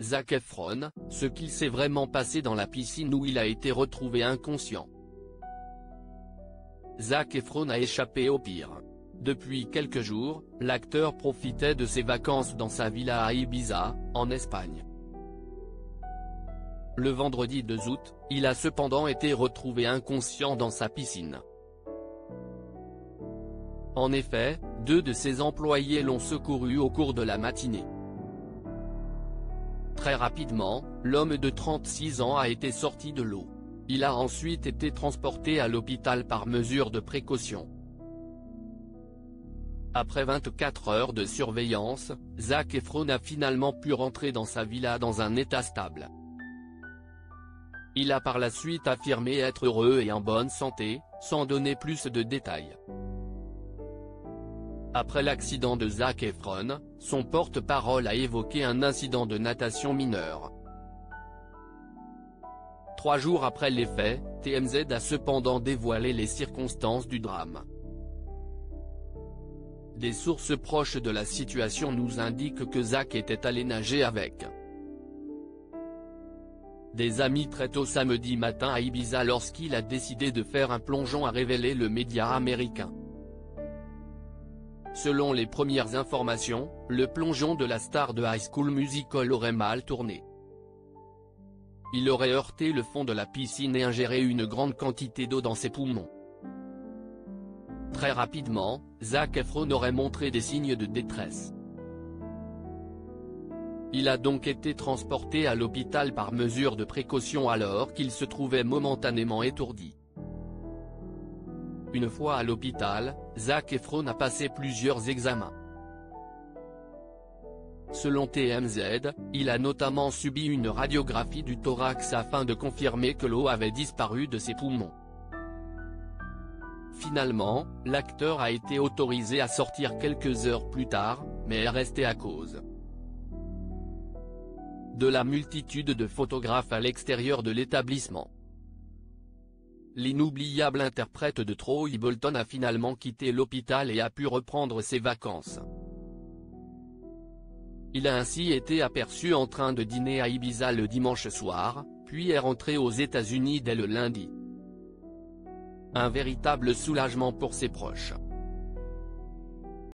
Zac Efron, ce qu'il s'est vraiment passé dans la piscine où il a été retrouvé inconscient. Zac Efron a échappé au pire. Depuis quelques jours, l'acteur profitait de ses vacances dans sa villa à Ibiza, en Espagne. Le vendredi 2 août, il a cependant été retrouvé inconscient dans sa piscine. En effet, 2 de ses employés l'ont secouru au cours de la matinée. Très rapidement, l'homme de 36 ans a été sorti de l'eau. Il a ensuite été transporté à l'hôpital par mesure de précaution. Après 24 heures de surveillance, Zac Efron a finalement pu rentrer dans sa villa dans un état stable. Il a par la suite affirmé être heureux et en bonne santé, sans donner plus de détails. Après l'accident de Zac Efron, son porte-parole a évoqué un incident de natation mineur. 3 jours après les faits, TMZ a cependant dévoilé les circonstances du drame. Des sources proches de la situation nous indiquent que Zac était allé nager avec des amis très tôt samedi matin à Ibiza lorsqu'il a décidé de faire un plongeon, a révélé le média américain. Selon les premières informations, le plongeon de la star de High School Musical aurait mal tourné. Il aurait heurté le fond de la piscine et ingéré une grande quantité d'eau dans ses poumons. Très rapidement, Zac Efron aurait montré des signes de détresse. Il a donc été transporté à l'hôpital par mesure de précaution alors qu'il se trouvait momentanément étourdi. Une fois à l'hôpital, Zac Efron a passé plusieurs examens. Selon TMZ, il a notamment subi une radiographie du thorax afin de confirmer que l'eau avait disparu de ses poumons. Finalement, l'acteur a été autorisé à sortir quelques heures plus tard, mais est resté à cause de la multitude de photographes à l'extérieur de l'établissement. L'inoubliable interprète de Troy Bolton a finalement quitté l'hôpital et a pu reprendre ses vacances. Il a ainsi été aperçu en train de dîner à Ibiza le dimanche soir, puis est rentré aux États-Unis dès le lundi. Un véritable soulagement pour ses proches.